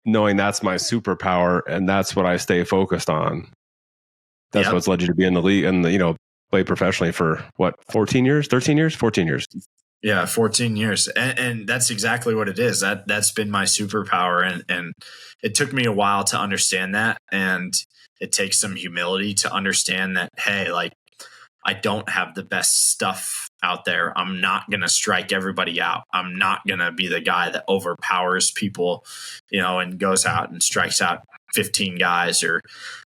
knowing that's my superpower and that's what I stay focused on. That's what's led you to be in the league and play professionally for what, 14 years, 13 years, 14 years. Yeah, 14 years. And that's exactly what it is. That's been my superpower. And it took me a while to understand that. And it takes some humility to understand that, hey, like I don't have the best stuff out there. I'm not going to strike everybody out. I'm not going to be the guy that overpowers people, and goes out and strikes out 15 guys, or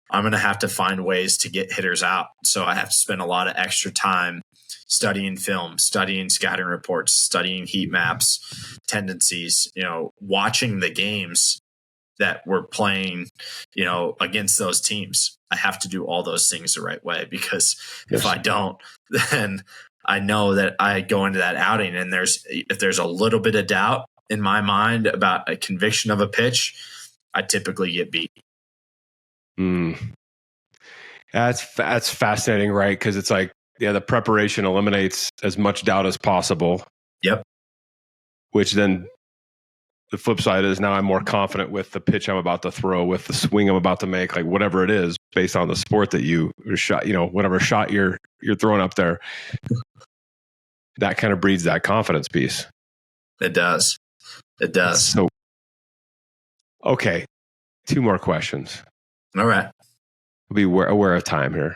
I'm going to have to find ways to get hitters out. So I have to spend a lot of extra time studying film, studying scouting reports, studying heat maps, tendencies, watching the games that we're playing, against those teams. I have to do all those things the right way, because if I don't, then I know that I go into that outing and if there's a little bit of doubt in my mind about a conviction of a pitch, I typically get beat. That's fascinating, right? Because it's like, the preparation eliminates as much doubt as possible. Yep. Which then the flip side is now I'm more confident with the pitch I'm about to throw, with the swing I'm about to make, like whatever it is, based on the sport that you shot, whatever shot you're throwing up there. That kind of breeds that confidence piece. It does. It does. So, okay, 2 more questions. All right. I'll be aware of time here.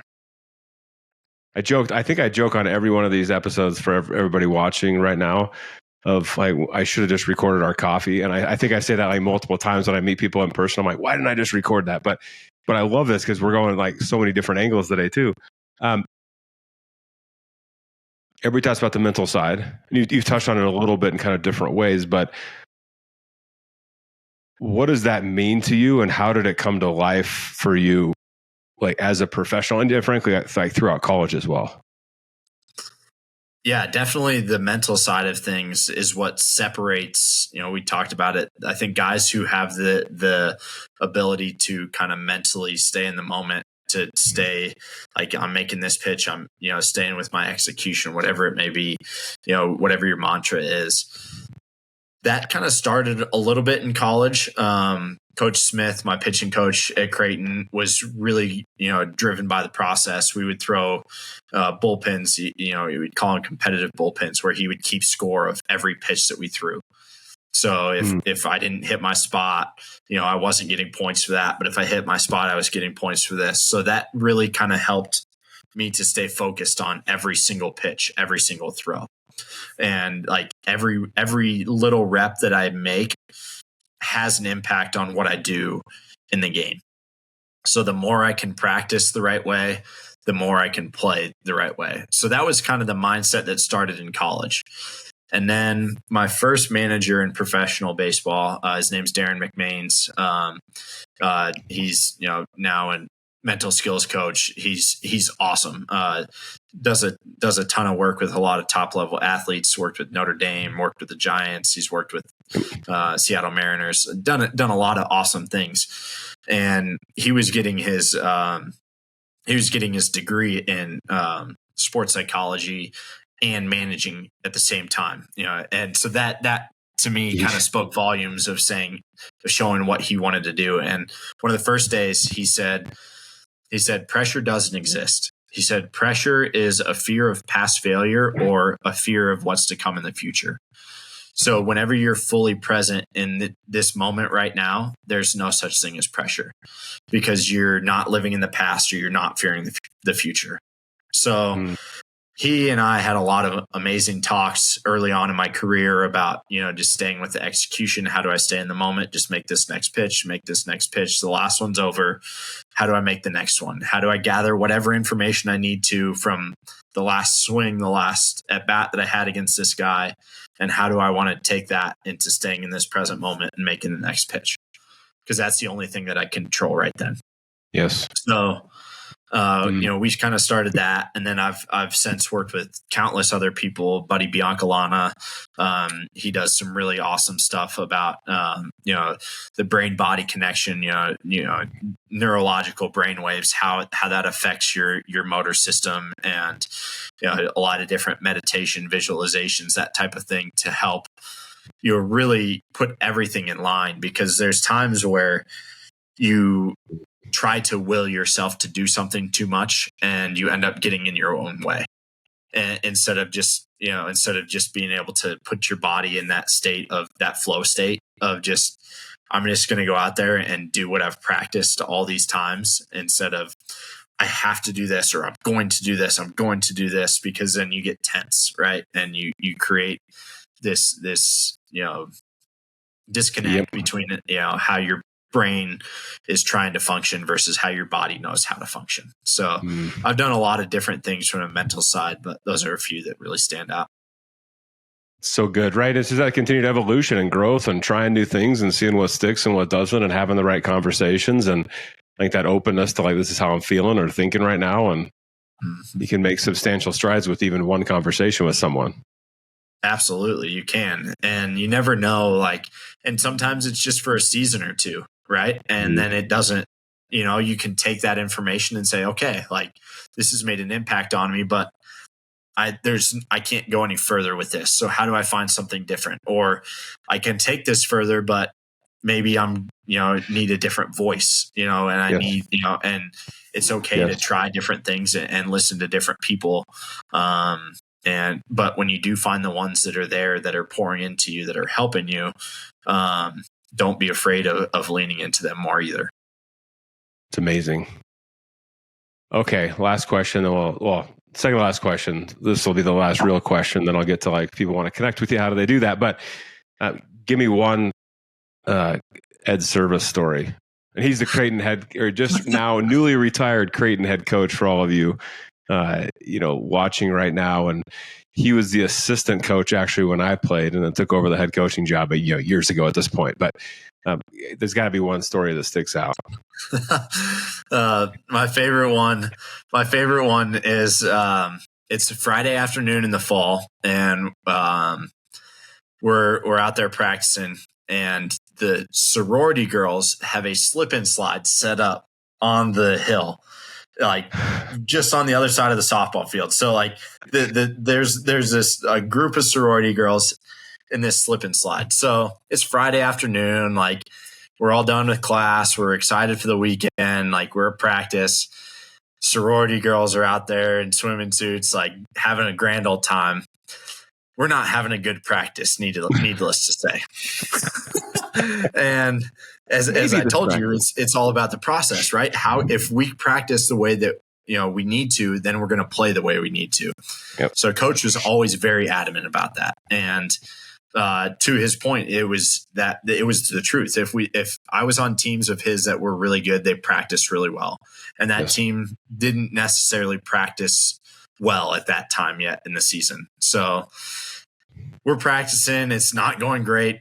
I think I joke on every one of these episodes for everybody watching right now of like, I should have just recorded our coffee. And I think I say that like multiple times when I meet people in person. I'm like, why didn't I just record that? But I love this because we're going like so many different angles today too. Everybody talks about the mental side. You've touched on it a little bit in kind of different ways, but what does that mean to you and how did it come to life for you, like as a professional and frankly, like throughout college as well? Yeah, definitely the mental side of things is what separates, we talked about it. I think guys who have the ability to kind of mentally stay in the moment, to stay like, I'm making this pitch, I'm, staying with my execution, whatever it may be, whatever your mantra is. That kind of started a little bit in college. Coach Smith, my pitching coach at Creighton, was really, driven by the process. We would throw bullpens, we would call them competitive bullpens, where he would keep score of every pitch that we threw. So if I didn't hit my spot, I wasn't getting points for that. But if I hit my spot, I was getting points for this. So that really kind of helped me to stay focused on every single pitch, every single throw. And like every little rep that I make has an impact on what I do in the game. So the more I can practice the right way, the more I can play the right way. So that was kind of the mindset that started in college. And then my first manager in professional baseball, his name's Darren McMains. He's, now in mental skills coach. He's awesome. Does a ton of work with a lot of top level athletes. Worked with Notre Dame, worked with the Giants. He's worked with Seattle Mariners. Done a lot of awesome things. And he was getting his degree in sports psychology and managing at the same time. And so that to me kind of spoke volumes of showing what he wanted to do. And one of the first days he said, pressure doesn't exist. He said, pressure is a fear of past failure or a fear of what's to come in the future. So whenever you're fully present in this moment right now, there's no such thing as pressure because you're not living in the past or you're not fearing the future. So he and I had a lot of amazing talks early on in my career about, just staying with the execution. How do I stay in the moment? Just make this next pitch. The last one's over. How do I make the next one? How do I gather whatever information I need to from the last swing, the last at bat that I had against this guy? And how do I want to take that into staying in this present moment and making the next pitch? Because that's the only thing that I control right then. Yes. So, we kind of started that, and then I've since worked with countless other people. Buddy Biancalana, he does some really awesome stuff about the brain body connection, neurological brain waves, how that affects your motor system, and a lot of different meditation, visualizations, that type of thing to help really put everything in line, because there's times where you try to will yourself to do something too much and you end up getting in your own way, and instead of just being able to put your body in that state of that flow state of just, I'm just going to go out there and do what I've practiced all these times, instead of I have to do this, or I'm going to do this, because then you get tense, right? And you create this disconnect between how your brain is trying to function versus how your body knows how to function. So I've done a lot of different things from a mental side, but those are a few that really stand out. So good, right? It's just that continued evolution and growth and trying new things and seeing what sticks and what doesn't, and having the right conversations, and like that openness to this is how I'm feeling or thinking right now. And you can make substantial strides with even one conversation with someone. Absolutely. You can. And you never know, and sometimes it's just for a season or two, right? And then it doesn't, you can take that information and say, okay, this has made an impact on me, but I can't go any further with this. So how do I find something different? Or I can take this further, but maybe I'm, need a different voice, and I need, and it's okay to try different things and listen to different people. But when you do find the ones that are there, that are pouring into you, that are helping you, don't be afraid of leaning into them more either. It's amazing. Okay. Last question. Second to last question. This will be the last real question. Then I'll get to people want to connect with you. How do they do that? But give me one Ed Servais story. And he's the Creighton just now newly retired Creighton head coach for all of you, watching right now. And he was the assistant coach actually when I played, and then took over the head coaching job years ago at this point. But there's got to be one story that sticks out. My favorite one is it's a Friday afternoon in the fall, and we're out there practicing, and the sorority girls have a slip and slide set up on the hill, just on the other side of the softball field. So there's this group of sorority girls in this slip and slide. So it's Friday afternoon, we're all done with class. We're excited for the weekend. We're at practice. Sorority girls are out there in swimming suits, having a grand old time. We're not having a good practice, needless to say. And as I told you, it's all about the process, right? If we practice the way that we need to, then we're going to play the way we need to. Yep. So coach was always very adamant about that. And to his point, it was the truth. If I was on teams of his that were really good, they practiced really well. And that team didn't necessarily practice well at that time yet in the season. So we're practicing. It's not going great.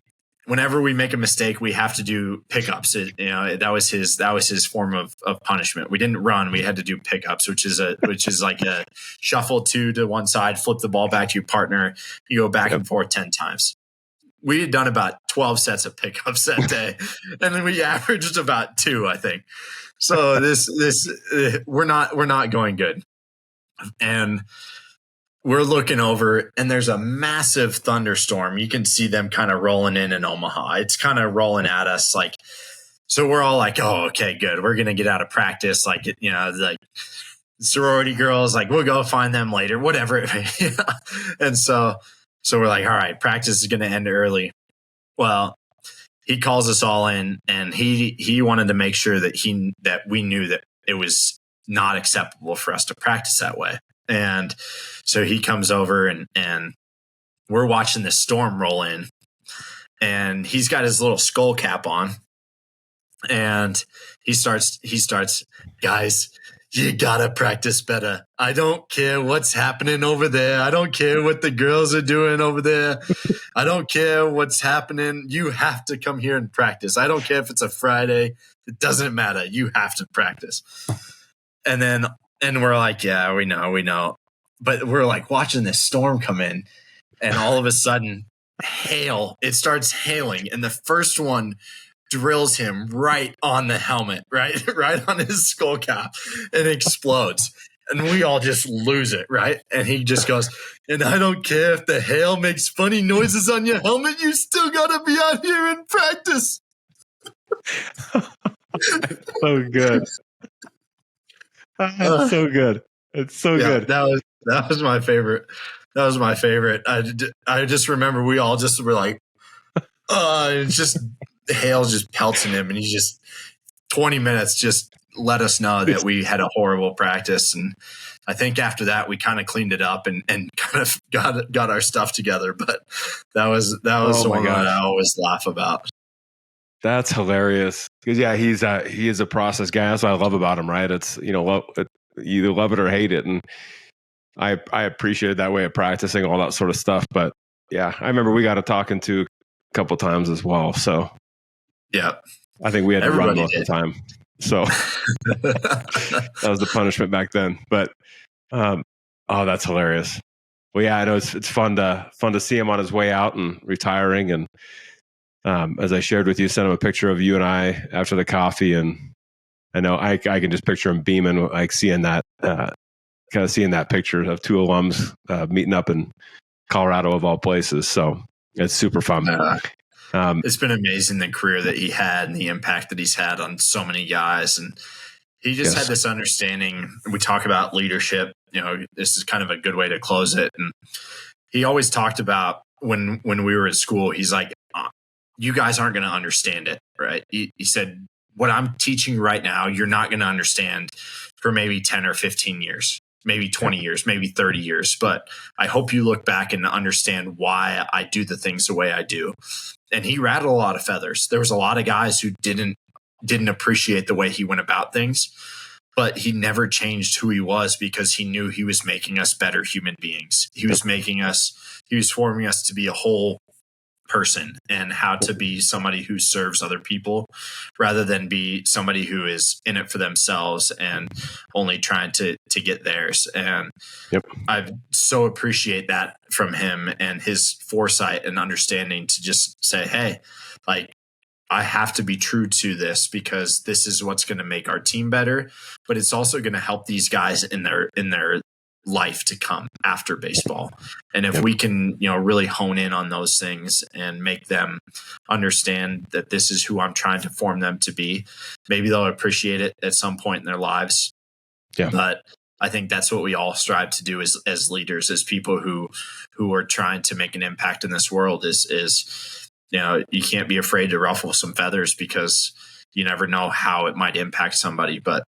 whenever we make a mistake, we have to do pickups. That was his form of punishment. We didn't run; we had to do pickups, which is like a shuffle 2 to one side, flip the ball back to your partner, you go back and forth 10 times. We had done about 12 sets of pickups that day, and then we averaged about 2, I think. So we're not going good, and we're looking over, and there's a massive thunderstorm. You can see them kind of rolling in Omaha. It's kind of rolling at us, like, so we're all like, oh, okay, good. We're gonna get out of practice, like like sorority girls, like we'll go find them later, whatever. And so we're like, all right, practice is going to end early. Well, he calls us all in, and he wanted to make sure that we knew that it was not acceptable for us to practice that way. And so he comes over, and we're watching this storm roll in, and he's got his little skull cap on, and he starts, guys, you gotta practice better. I don't care what's happening over there. I don't care what the girls are doing over there. I don't care what's happening. You have to come here and practice. I don't care if it's a Friday. It doesn't matter. You have to practice. And we're like, yeah, we know. But we're like watching this storm come in, and all of a sudden, it starts hailing. And the first one drills him right on the helmet, right on his skull cap, and explodes. And we all just lose it, right? And he just goes, and I don't care if the hail makes funny noises on your helmet, you still got to be out here and practice. So good. That's so good. It's so good. That was my favorite. That was my favorite. I just remember we all just were like, it's just hail just pelting him, and he just 20 minutes just let us know that we had a horrible practice. And I think after that we kind of cleaned it up and kind of got our stuff together. But that was the one that I always laugh about. That's hilarious, because he is a process guy. That's what I love about him, right? It's you either love it or hate it, and I appreciated that way of practicing all that sort of stuff. But yeah, I remember we got to talking to a couple times as well. So yeah, I think we had to run most of the time. So that was the punishment back then. But that's hilarious. Well, yeah, I know it's fun to see him on his way out and retiring. And as I shared with you, sent him a picture of you and I after the coffee, and I know I can just picture him beaming, like seeing that picture of two alums meeting up in Colorado of all places. So it's super fun. It's been amazing, the career that he had and the impact that he's had on so many guys. And he just had this understanding. We talk about leadership, this is kind of a good way to close it. And he always talked about when we were at school, he's like, you guys aren't going to understand it, right? He said, what I'm teaching right now, you're not going to understand for maybe 10 or 15 years, maybe 20 years, maybe 30 years. But I hope you look back and understand why I do the things the way I do. And he rattled a lot of feathers. There was a lot of guys who didn't appreciate the way he went about things, but he never changed who he was, because he knew he was making us better human beings. He was forming us to be a whole person, and how to be somebody who serves other people rather than be somebody who is in it for themselves and only trying to get theirs. And I so appreciate that from him, and his foresight and understanding to just say, hey, like, I have to be true to this, because this is what's going to make our team better, but it's also going to help these guys in their life to come after baseball. And if we can, really hone in on those things and make them understand that this is who I'm trying to form them to be, maybe they'll appreciate it at some point in their lives. Yeah. But I think that's what we all strive to do as leaders, as people who are trying to make an impact in this world is you can't be afraid to ruffle some feathers, because you never know how it might impact somebody. But,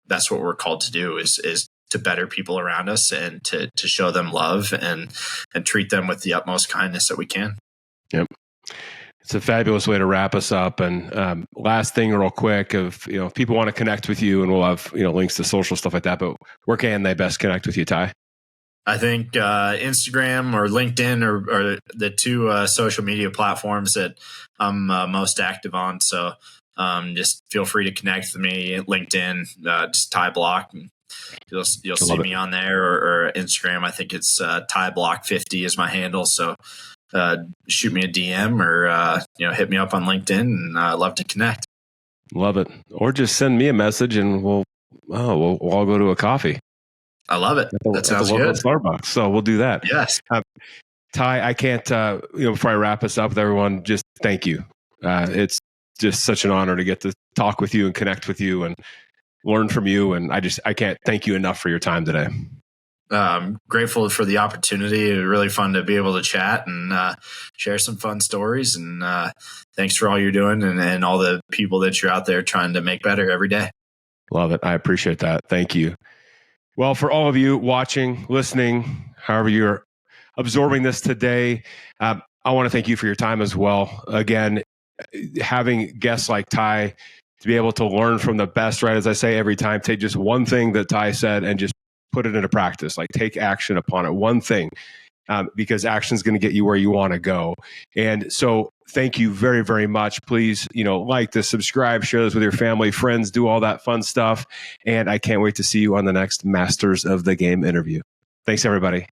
that's what we're called to do is to better people around us, and to show them love and treat them with the utmost kindness that we can. Yep. It's a fabulous way to wrap us up. And last thing real quick, if people want to connect with you, and we'll have links to social stuff like that, but where can they best connect with you, Ty? I think Instagram or LinkedIn are the two social media platforms that I'm most active on. So just feel free to connect with me at LinkedIn, just Ty Blach. You'll see me on there, or Instagram. I think it's Ty Blach 50 is my handle. So shoot me a DM or hit me up on LinkedIn, and I'd love to connect. Love it. Or just send me a message and we'll all go to a coffee. I love it. That sounds good. Starbucks. So we'll do that. Yes. Ty, I can't, before I wrap us up with everyone, just thank you. It's just such an honor to get to talk with you and connect with you and learn from you. And I can't thank you enough for your time today. Grateful for the opportunity. It was really fun to be able to chat and share some fun stories. And thanks for all you're doing and all the people that you're out there trying to make better every day. Love it. I appreciate that. Thank you. Well, for all of you watching, listening, however you're absorbing this today, I want to thank you for your time as well. Again, having guests like Ty to be able to learn from the best, right? As I say every time, take just one thing that Ty said and just put it into practice, like take action upon it. One thing, because action is going to get you where you want to go. And so thank you very, very much. Please, like this, subscribe, share this with your family, friends, do all that fun stuff. And I can't wait to see you on the next Masters of the Game interview. Thanks, everybody.